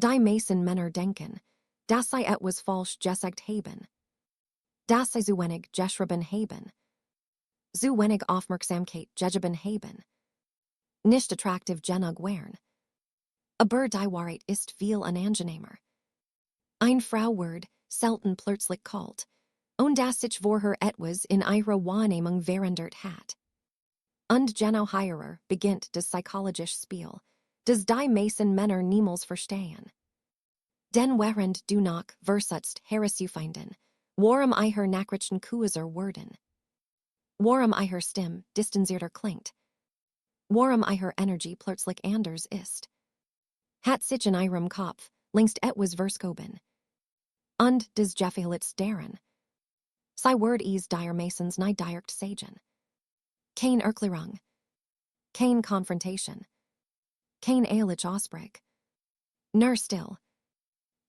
Die meisten Männer denken, dass sie etwas falsch gesagt haben. Dass sie zu wenig geschrieben haben. Zu wenig Aufmerksamkeit gegeben haben. Nicht attraktiv genug wären. Aber die Wahrheit ist viel unangenehmer. Ein Frau wird selten plötzlich kalt, und das sich vorher etwas in ihrer Wahrnehmung verändert hat. Und genau hierer beginnt das psychologische Spiel, das die meisten Männer niemals verstehen. Denn während du noch versutzt herauszufinden, warum ihre Nachrichten kürzer werden. Warum ihre Stimme distanzierter klingt. Warum ihre Energie plötzlich anders ist. Hat sich in ihrem Kopf längst etwas verschoben. Und das Gefählitz daran. Sie wird es dir meistens nicht direkt sagen. Keine Erklärung. Keine Konfrontation. Kein ehrlich Ausbruch. Nur still.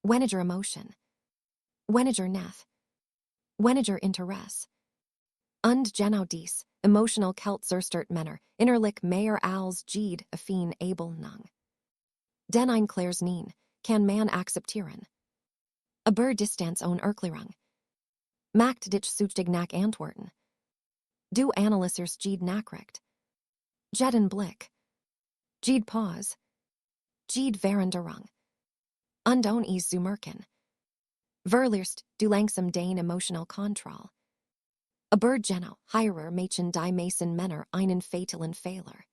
Weniger Emotion. Weniger Neth. Weniger Interesse. Und genau dies, emotional kalt zerstört Männer, innerlich mehr als jede affin Abelnung. Denn ein klares Nein kann man akzeptieren. Aber Distanz ohne Erklärung. Macht dich süchtig nach Antworten. Du analysierst jede Nachricht. Jeden Blick. Jede Pause. Jede Veränderung. Und ohne es zu merken. Verlierst du langsam dein emotional Kontroll. Aber genau hierer Mädchen die meisten Männer einen fatalen Fehler.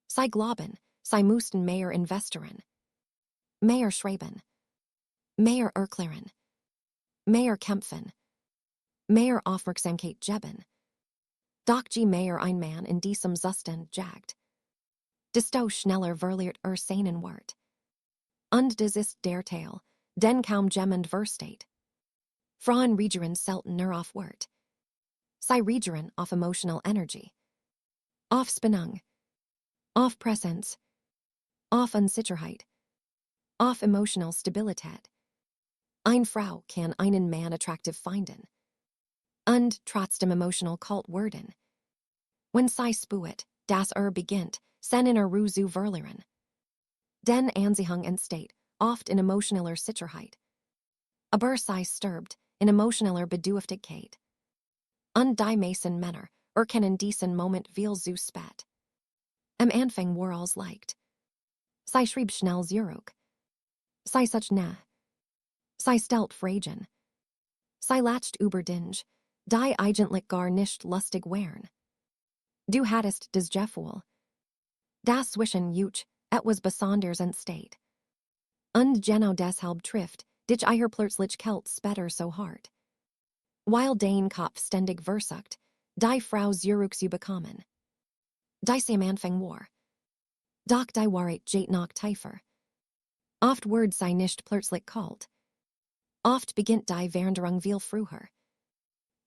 Sie glauben, sie müssten mehr investieren. Mehr schreiben. Mehr erklären. Mehr kämpfen. Mehr Aufmerksamkeit geben. Doch je mehr ein Mann in diesem Zustand jagt, desto schneller verliert seinen Wert. Und das ist der Teil, den kaum jemand versteht. Frauen reagieren selten nur auf Wert. Sie reagieren auf emotional Energy. Auf Spannung. Auf Präsenz. Auf Unsicherheit. Auf emotional Stabilität. Eine Frau kann einen Mann attraktiv finden. Und trotzdem emotional kalt werden. Wenn sie spürt, dass beginnt, sen in Ruhe zu verlieren. Den Anziehung entsteht, oft in emotionaler Sicherheit. Aber sie stirbt, in emotionaler Bedürftigkeit. Und die meisten Männer erkennen diesen Moment viel zu spät. Am Anfang war alles leicht. Sie schrieb schnell zurück. Sie such nah. Sie stellt Fragen. Sie lacht über Dinge, die eigentlich gar nicht lustig wären. Du hattest das Gefühl. Das zwischen euch etwas Besonderes entsteht. Und genau deshalb trifft dich ihr plötzlich kalt später so hart. Weil dein Kopf ständig versucht, die Frau zurück zu bekommen. Die sie am Anfang war. Doch die Wahrheit geht noch tiefer. Oft wird sie nicht plötzlich kalt. Oft beginnt die Veränderung viel früher.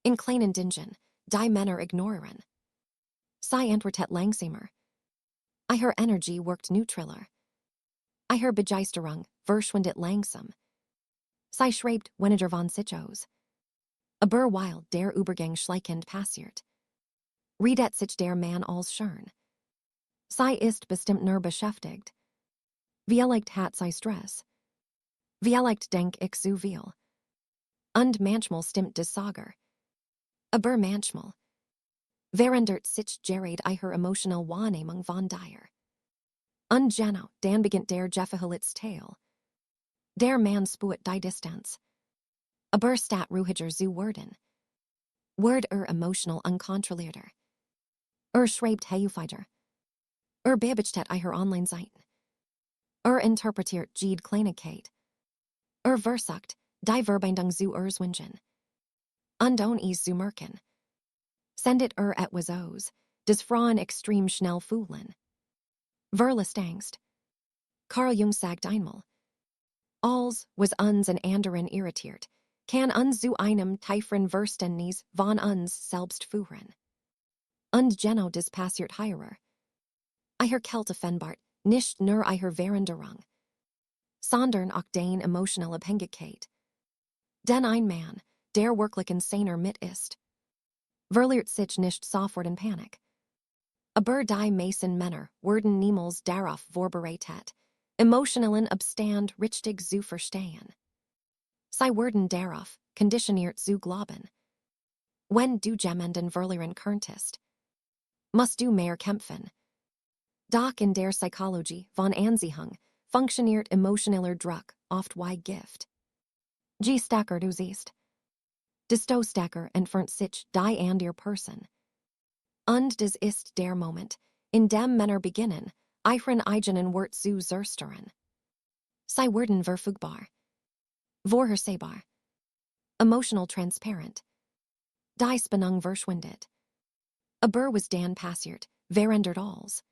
In kleinen Dingen, die Männer ignorieren. Sie antwortet langsamer. Ihre Energie wirkt neutraler. Ihre Begeisterung verschwindet langsam. Sie schreibt weniger von sich aus. Aber weil der Übergang schleichend passiert, redet sich der Mann als schön. Sie ist bestimmt nur beschäftigt. Vielleicht hat sie Stress. Vielleicht denk ich zu viel. Und manchmal stimmt das sogar. Aber manchmal verändert sich gerät ihre emotional Wahrnehmung von dir. Und genau, dann beginnt der Gefählitz Teil. Der Mann spürt die Distanz. Aber statt ruhiger zu werden, wird emotional unkontrollierter. Schreibt häufiger. Beobachtet ihre Online-Seiten. Interpretiert jede Kleinigkeit. Versucht, die Verbindung zu erzwingen. Und ohne es zu merken. Sendet etwas aus, das Frauen extrem schnell fühlen. Verlust Angst. Carl Jung sagt einmal, als was uns an anderen irritiert, kann uns zu einem tieferen Verständnis von uns selbst führen. Und genau das passiert hierer. Ihre Kälte offenbart nicht nur ihre Veränderung, sondern auch deine emotionale Abhängigkeit. Denn ein Mann, der wirklich insaner mit ist, verliert sich nicht sofort in Panik. Aber die meisten Männer werden niemals darauf vorbereitet, Emotionalen Abstand richtig zu verstehen. Sie werden darauf konditioniert zu glauben. Wenn du jemanden verlieren könntest, musst du mehr kämpfen. Doch in der Psychologie von Anziehung funktioniert emotioneller Druck oft wie Gift. Je stärker du siehst, desto stärker entfernt sich die andere Person. Und das ist der Moment, in dem Männer beginnen, ihren eigenen Wert zu zerstören. Sie werden verfügbar, vorhersehbar, emotional transparent. Die Spannung verschwindet. Aber was dann passiert, verändert alles.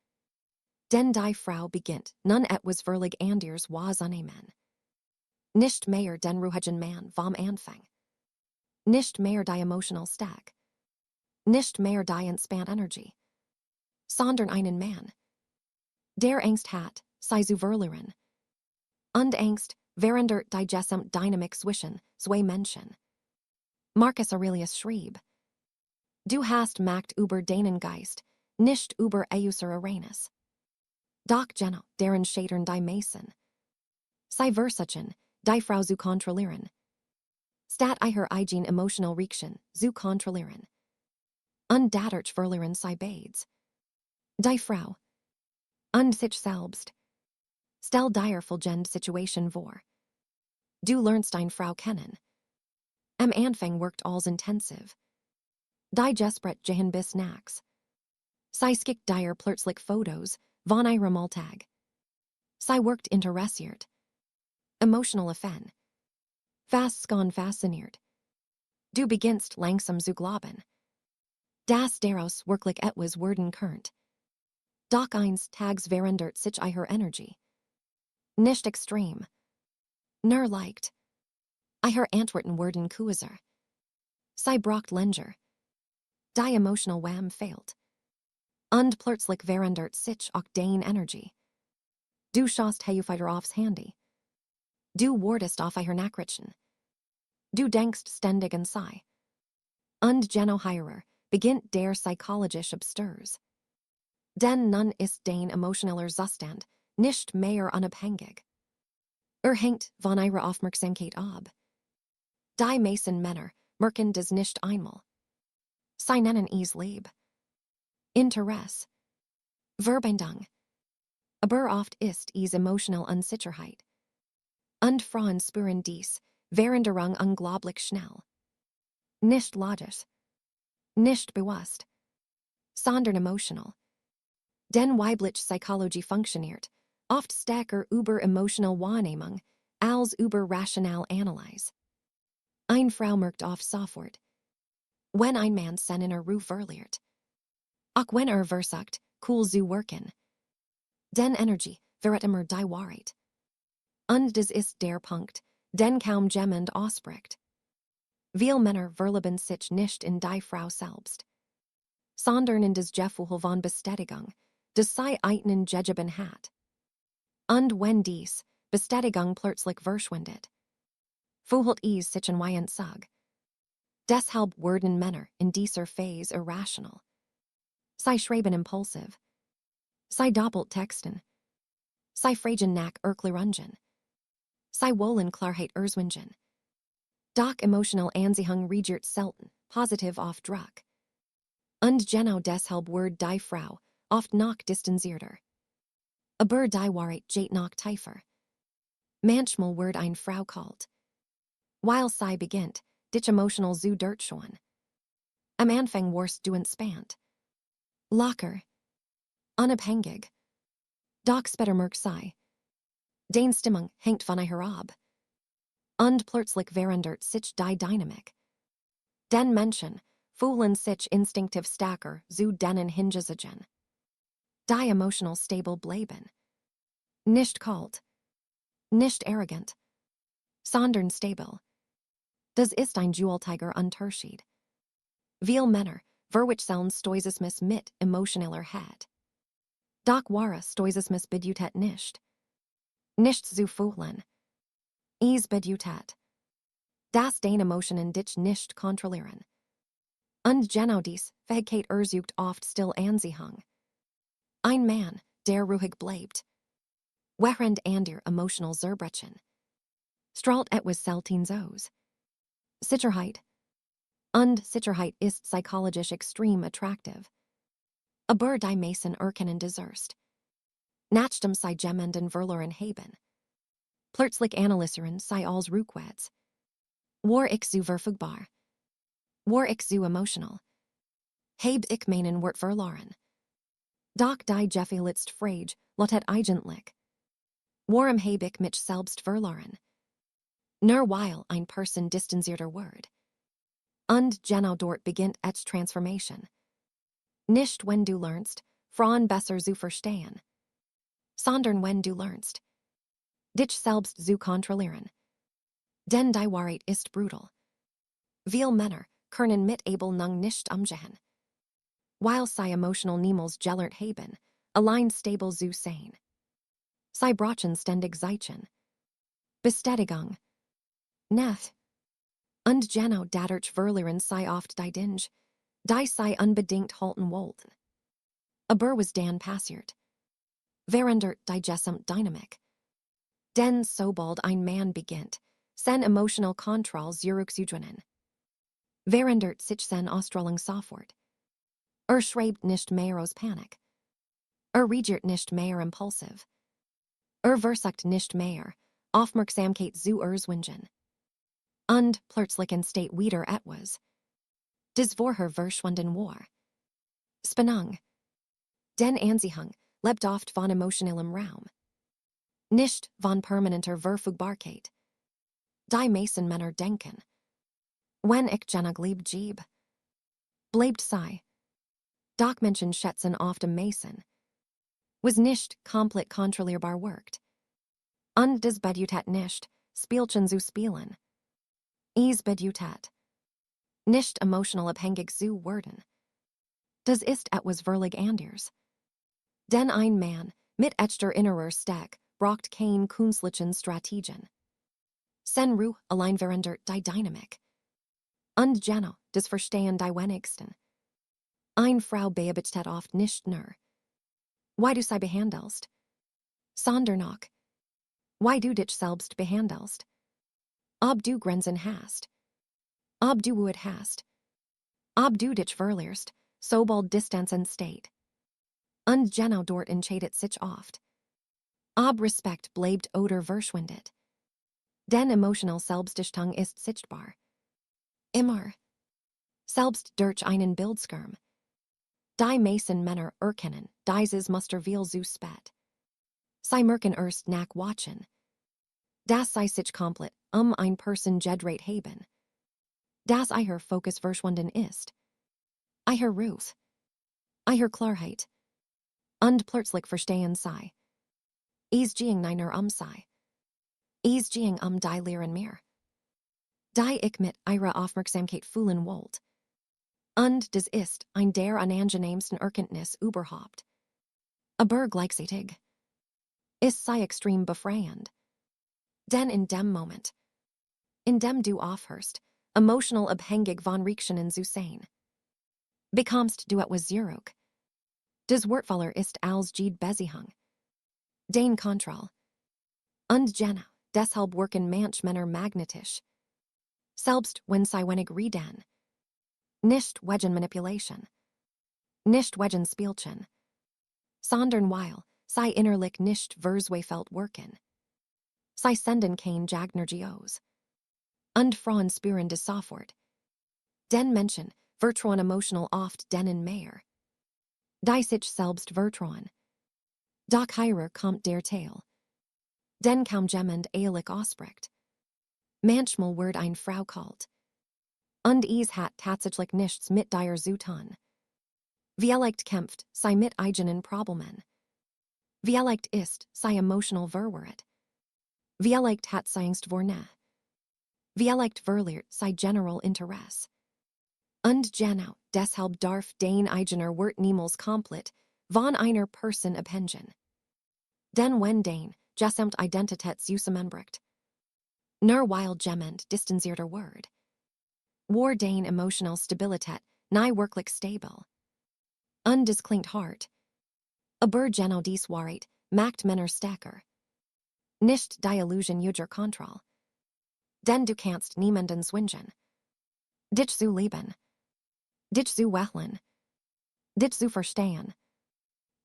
Denn die Frau beginnt nun etwas völlig anders was annehmen. Nicht mehr den ruhigen Mann vom Anfang. Nicht mehr die emotional Stack. Nicht mehr die entspannt Energie. Sondern einen Mann, der Angst hat, sie zu verlieren. Und Angst verändert die Gesamtdynamik zwischen zwei Menschen. Marcus Aurelius schrieb: Du hast Macht über deinen Geist, nicht über äußere Ereignis. Doch genau, deren scheitern die meisten. Sie versuchen, die Frau zu kontrollieren. Statt ihre eigen emotional Reaktion zu kontrollieren. Und dadurch verlieren sie beides. Die Frau. Und sich selbst. Stell dir folgende Situation vor. Du lernst eine Frau kennen. Am Anfang wirkt alles intensiv. Die Gespräche gehen bis nachts. Sie schickt dir plötzlich Fotos von ihrem Alltag. Sie wirkt interessiert. Emotional affin. Fasziniert. Du beginnst langsam zu glauben. Das daraus wirklich etwas werden könnt. Doch eines Tags verändert sich ihre Energie. Nicht extrem. Nur leicht. Ihre Antworten werden kürzer. Sie braucht länger. Die emotional Wham fehlt. Und plötzlich verändert sich auch deine Energie. Du schaust häufiger aufs Handy. Du wurdest auf ihre Nachrichten. Du denkst ständig an sie. Und genau hier beginnt der psychologische Absturz. Denn nun ist dein emotioneller Zustand nicht mehr unabhängig. Hängt von ihrer Aufmerksamkeit ab. Die meisten Männer merken das nicht einmal. Sie nennen es Liebe. Interesse. Verbindung. Aber oft ist es emotional Unsicherheit. Und Frauen spüren dies, Veränderung unglaublich schnell. Nicht logisch. Nicht bewusst. Sondern emotional. Denn weibliche Psychologie funktioniert oft stärker über emotional Wahrnehmung als über rational Analyse. Eine Frau merkt oft sofort, wenn ein Mann seinen Ruf verliert. Auch wenn versucht, cool zu wirken. Den Energie verrät immer die Wahrheit. Und das ist der Punkt, den kaum jemand ausspricht. Viele Männer verlieben sich nicht in die Frau selbst, sondern in das Gefühl von Bestätigung, das sie einen gegeben hat. Und wenn dies Bestätigung plötzlich verschwindet, fühlt es sich wie ein Zug. Deshalb werden Männer in dieser Phase irrational. Sie schreiben impulsiv. Sie doppelt texten. Sie fragen nach Erklärungen. Sie wollen Klarheit erzwingen. Doch emotional Anziehung reagiert selten positiv auf Druck. Und genau deshalb wird die Frau oft noch distanzierter. Aber die Wahrheit geht noch tiefer. Manchmal wird eine Frau kalt. Weil sie beginnt, dich emotional zu durchschauen. Am Anfang warst du entspannt. Locker. Unabhängig. Doch später merkt sie. Deine Stimmung hängt von ihr ab. Und plötzlich verändert sich die Dynamik. Den Menschen fühlen sich instinktiv stärker zu denen hingezogen. Die emotional stable bleiben. Nicht kalt. Nicht arrogant. Sondern stabil. Das ist ein gewaltiger Unterschied. Viele Männer verwechseln Stoizismus mit emotioneller Heit. Doch wahre Stoizismus bedeutet nicht. Nicht zu fühlen. Es bedeutet, dass deine Emotionen dich nicht kontrollieren. Und genau dies Fähigkeit erzeugt oft still Anziehung. Ein Mann, der ruhig bleibt, Während ander emotional Zerbrechen. Strahlt etwas selten aus. Sicherheit. Und Sicherheit ist psychologisch extrem attraktiv. Aber die meisten erkennen das erst. Nachdem sie jemanden verloren haben. Plötzlich analysieren sie als rückwärts. War ich zu verfügbar? War ich zu emotional? Heb ich meinen Wert verloren? Doch die gefühlst Frage lautet eigentlich. Warum heb ich mich selbst verloren? Nur weil ein Person distanzierter wird. Und genau dort beginnt etwas Transformation. Nicht wenn du lernst, Frauen besser zu verstehen. Sondern wenn du lernst, dich selbst zu kontrollieren. Denn die Wahrheit ist brutal. Viele Männer können mit Ablehnung nicht umgehen. Weil sie emotional niemals gelernt haben, allein stabil zu sein. Sie brauchen ständig Zeichen. Bestätigung. Neth. Und genau dadurch verlieren sie oft die Dinge, die sie unbedingt halten wollten. Aber was dann passiert? Verändert die Gesamtdynamik. Denn sobald ein Mann beginnt, sen emotional Kontrolle zurückzugewinnen, verändert sich sen Ausstrahlung sofort. Schreibt nicht mehr aus Panik. Reagiert nicht mehr impulsiv. Versucht nicht mehr, Aufmerksamkeit zu erzwingen. Und plötzlich entsteht wieder etwas. Das vorher verschwunden war. Spannung. Den Anziehung lebt oft von emotionalem Raum. Nicht von permanenter Verfügbarkeit. Die meisten Männer denken. Wenn ich genug lieb gebe, bleibt sie. Doch Menschen schätzen oft am meisten. Was nicht komplett kontrollierbar wirkt. Und das bedeutet nicht, Spielchen zu spielen. Es bedeutet, nicht emotional abhängig zu werden. Das ist etwas völlig anders. Denn ein Mann mit echter innerer Stärke braucht kein künstlichen Strategien. Sen Ruhe allein verändert die Dynamik. Und genau, das verstehen die wenigsten. Eine Frau beobachtet oft nicht nur, wie du sie behandelst, sondern auch, wie du dich selbst behandelst. Ob du Grenzen hast. Ob du Wut hast. Ob du dich verlierst, sobald Distanz entsteht. Und genau dort entscheidet sich oft. Ob Respekt bleibt oder verschwindet. Denn emotional Selbstdichtung ist sichtbar. Immer. Selbst durch einen Bildschirm. Die meisten Männer erkennen dieses Muster viel zu spät. Sie merken erst nach Watchen. Dass sie sich komplett ein Person gedreht haben. Dass ihr Fokus verschwunden ist. Ihr Ruhe. Ihr Klarheit. Und plötzlich verstehen sie. Es ging niner sie. Es ging die Lehren mehr. Die ich mit ihrer Aufmerksamkeit fühlen wollt. Und das ist ein der unangenehmsten Erkenntnis überhaupt. Aber gleichzeitig ist sie extrem befreiend. Denn in dem Moment, in dem du aufhörst, emotional abhängig von Reaktionen zu sein, bekommst du etwas zurück. Das Wertvoller ist als jede Beziehung. Den Kontrolle. Und genau, deshalb wirken manch Männer magnetisch. Selbst wenn sie wenig reden. Nicht wegen Manipulation. Nicht wegen Spielchen. Sondern weil sie innerlich nicht verzweifelt wirken. Sie senden kein Jagnergios. Und Frauen spüren das sofort. Den Menschen vertrauen emotional oft denen mehr. Die sich selbst vertrauen. Doch hier kommt der Teil. Den kaum jemand ehrlich ausspricht. Manchmal wird eine Frau kalt. Und es hat tatsächlich nichts mit dir zu tun. Vielleicht kämpft sie mit eigenen Problemen. Vielleicht ist sie emotional verwirrt. Vielleicht hat sie Angst vor Nähe. Vielleicht verliert sie general Interesse. Und genau deshalb darf den eigener Wert niemals komplett von einer Person abhängen. Denn wenn den Gesamtidentität zusammenbricht, nur weil jemand distanzierter wird, war den emotional Stabilität nie wirklich stabil. Und das klingt hart. Aber genau dies Wahrheit macht Männer stärker. Nicht die Illusion uger Kontroll. Denn du kannst niemanden swingen. Dich zu lieben. Dich zu wählen. Dich zu verstehen.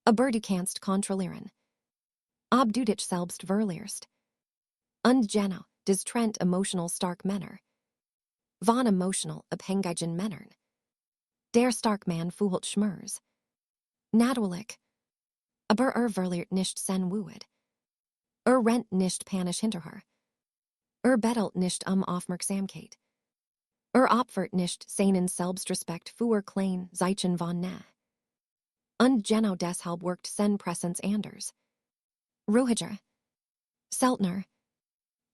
Aber du kannst kontrollieren. Ob du dich selbst verlierst. Und genau, des Trent emotional stark Männer. Von emotional abhängigen Männern. Der stark man fühlt Schmerz. Natürlich. Aber verliert nicht sen Wued. Rennt nicht panisch hinterher. Bettelt nicht Aufmerksamkeit. Opfert nicht seinen Selbstrespekt für klein Zeichen von nah. Und genau deshalb wirkt sen Präsenz anders. Ruhiger. Seltener.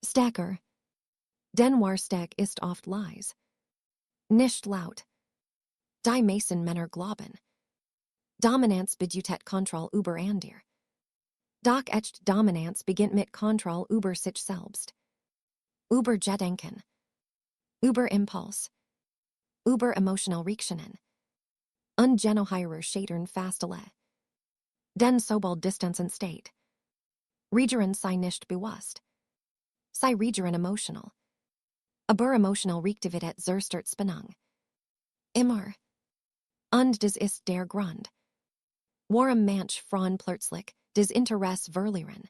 Stärker. Denn war stark ist oft leise. Nicht laut. Die meisten Männer glauben. Dominanz bedeutet Kontrolle über andere. Doch echt Dominanz beginnt mit Kontrolle über sich selbst. Über Gedanken. Über Impuls. Über emotional Reaktionen. Und genau hierer scheitern fast alle. Denn sobald Distanz entsteht. Regieren sei nicht bewusst. Sei regieren emotional. Aber emotional Reaktivität zerstört Spannung. Immer. Und das ist der Grund. Warum manch Frauen plötzlich des Interesse verlieren.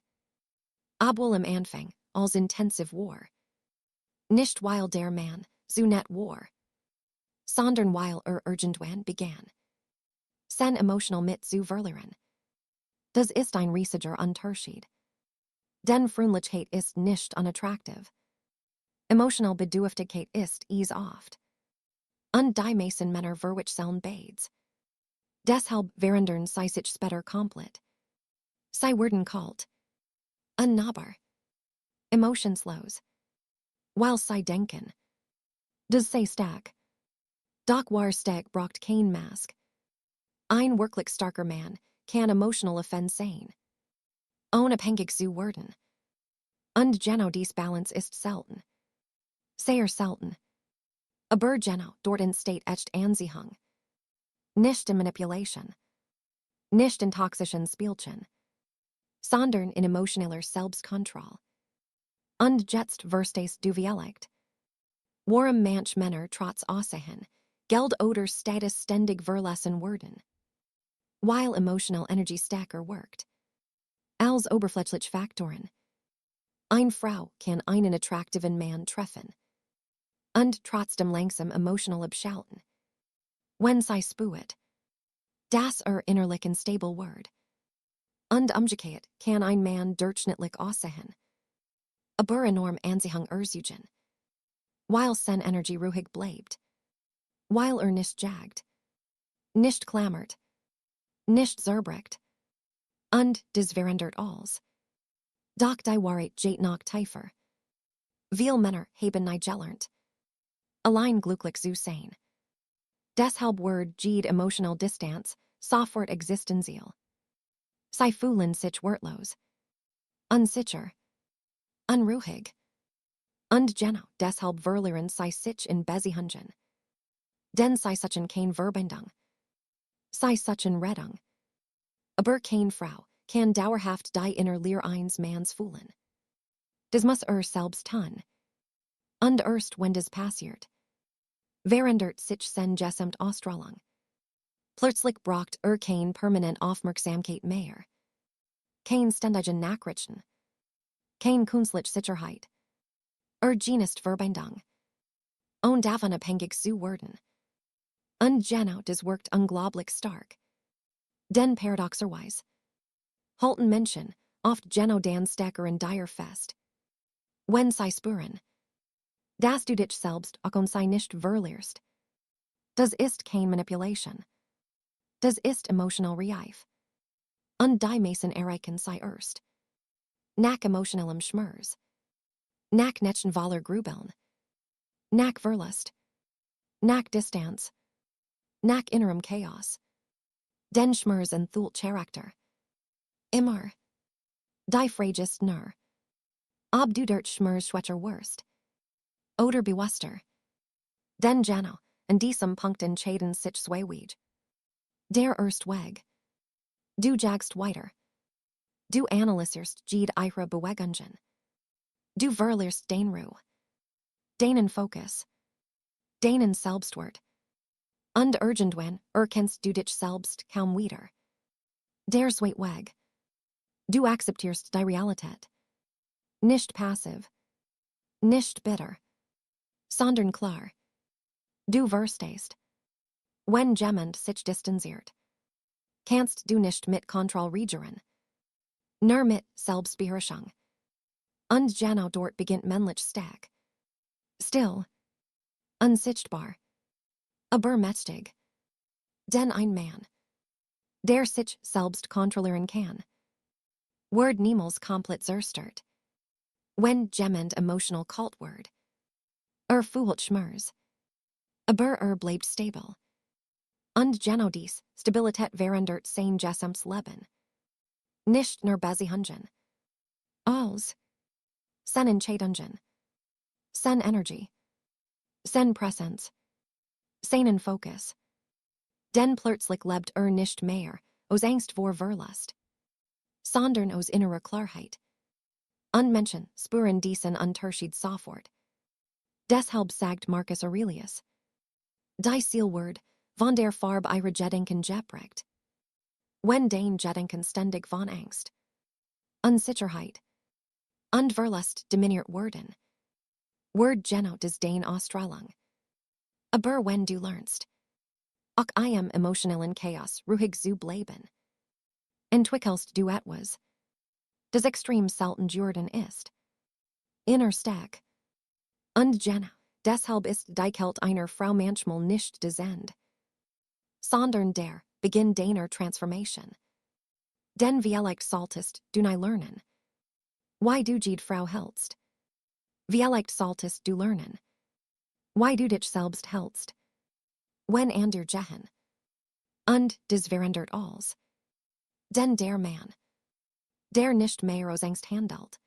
Obwohl im Anfang, als intensiv war. Nicht weil der Mann, so net war. Sondern weil irgendwann begann. Sen emotional mit zu verlieren. Das ist ein riesiger Unterschied. Denn Freundlichkeit ist nicht unattraktiv. Emotional Bedürftigkeit ist oft. Und die meisten Männer verwechseln beides. Deshalb verändern sie sich später komplett. Sie werden kalt. Unnahbar. Emotionslos. Weil sie denken. Das sei stark. Doch war stark braucht kein Mask. Ein wirklich starker Mann kann emotional offend sein. Unabhängig zu werden. Und genau dies Balance ist selten. Sehr selten. Aber genau dort entsteht echt Anziehung. Nicht in Manipulation. Nicht in toxischen Spielchen. Sondern in emotionaler Selbstkontrolle. Und jetzt verstehst du vielleicht. Warum manch Männer trotz Aussehen, Geld oder Status ständig verlassen werden. Weil emotional Energy stärker wirkt. Als oberflächliche Faktoren. Eine Frau kann einen attraktiven Mann treffen. Und trotzdem langsam emotional abschalten. Wenn sie spürt. Das innerlich unstable wird. Und umgekehrt kann ein Mann durchschnittlich aussehen. Aber enorm Anziehung erzeugen. Weil sen Energy ruhig bleibt. Weil nicht jagt. Nicht klammert. Nicht zerbrecht. Und des verändert alles. Doch die Wahrheit geht noch tiefer. Viele Männer haben nicht gelernt. Allein glücklich zu sein. Deshalb wird jede emotional Distanz sofort existenziell. Sie fühlen sich wertlos. Unsicher. Unruhig. Und genau deshalb verlieren sie sich in Beziehungen. Denn sie suchen keine Verbindung. Sie suchen Rettung. Aber keine Frau kann dauerhaft die innerliche eines Manns fühlen. Das muss selbst tun. Und erst wenn das passiert. Verändert sich sen gesamt Ausstrahlung. Plötzlich braucht kein permanent Aufmerksamkeit mehr. Kein ständigen Nachrichten. Kein künstliche Sicherheit. Genist Verbindung. Und davon abhängig zu werden. Und genau das wirkt unglaublich stark. Denn paradoxerweise. Halten Menschen oft genau dan stärkeren Dire fest. Wenn sie spüren. Dass du dich selbst auch und sei nicht verlierst. Das ist kein Manipulation. Das ist emotional Reif. Und die meisten erreichen sie erst. Nach emotionalem Schmerz. Nach netchen Waller Grübeln. Nach Verlust. Nach Distanz. Nach innerem Chaos. Den Schmerz und thult Charakter. Immer. Die fragest nur. Ob du dort Schmerz schwächer wirst. Oder bewusster. Den genau, in diesem Punkt entscheiden sich zwei Weg. Der erst Weg. Du jagst weiter. Du analysierst ihre Bewegungen. Du verlierst deine Ruhe. Deinen Fokus. Deinen Selbstwert. Und irgendwann erkennst du dich selbst kaum wieder. Der Zweite Weg. Du akzeptierst die Realität. Nicht passiv. Nicht bitter. Sondern klar. Du verstehst. Wenn jemand sich distanziert, kannst du nicht mit Kontrolle regieren. Nur mit Selbstbeherrschung. Und genau dort beginnt männlich stark. Still. Unsichtbar. Aber mächtig. Denn ein Mann, der sich selbst kontrollieren kann, wird niemals komplett zerstört. Wenn jemand emotional kalt wird. Fühlt Schmerz. Aber bleibt stabil. Und genau dies Stabilität verändert sein gesamtes Leben. Nicht nur Beziehungen. Als. Sen Entscheidungen. Sen Energie. Sen Präsenz. Seinen Fokus. Denn plötzlich lebt nicht mehr aus Angst vor Verlust, sondern aus innerer Klarheit. Und Menschen spüren diesen Unterschied sofort. Deshalb sagt Marcus Aurelius, die Zielwort von der Farbe ihrer Gedanken geprägt. Wenn dein Gedanken ständig von Angst, Unsicherheit und Verlust dominiert werden, wird genau das deine Ausstrahlung. Aber wenn du lernst, auch im emotionalen Chaos ruhig zu bleiben, entwickelst du etwas, das extrem selten Jordan ist. Inner stark. Und genau, deshalb ist die Kälte einer Frau manchmal nicht das Ende, sondern der Beginn deiner Transformation. Denn vielleicht solltest du nie lernen, why du die Frau hältst. Vielleicht solltest du lernen, why du dich selbst hältst. Wenn andere gehen. Und das verändert alles. Denn der Mann, der nicht mehr aus Angst handelt,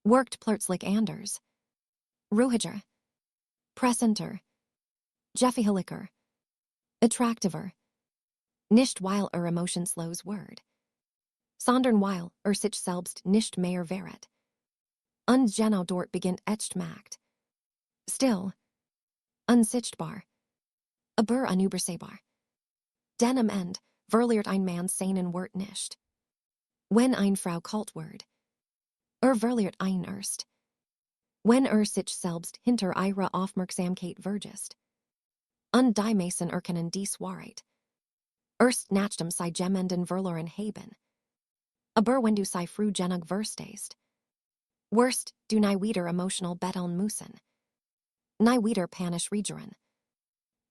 wirkt plötzlich anders. Ruhiger. Präsenter. Jeffihlicher. Attractiver. Nicht weil emotionslos wird, sondern weil sich selbst nicht mehr verrät. Und genau dort beginnt echt Macht. Still. Unsichtbar. Aber unübersehbar. Denn am Ende verliert ein Mann seinen Wert nicht. Wenn eine Frau kalt wird. Verliert ein Erst. Wenn sich selbst hinter ihrer Aufmerksamkeit vergisst. Und die meisten erkennen dies Wahrheit. Erst nachdem sie jemanden verloren haben. Aber wenn du sie früh genug verstehst, wirst du nie wieder emotional betteln müssen. Nie wieder panisch regieren.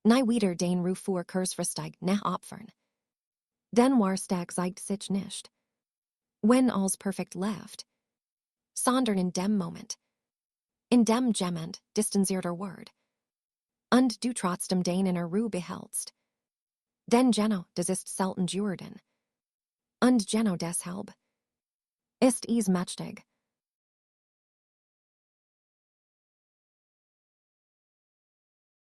Nie wieder den Ruf für kurzfristig nach opfern. Denn Wahrstag zeigt sich nicht. Wenn alles perfekt läuft, sondern in dem Moment, in dem jemand distanzierter wird. Und du trotzdem den inner Ruhe behältst. Denn genau das ist selten Jordan. Und genau deshalb ist es mächtig.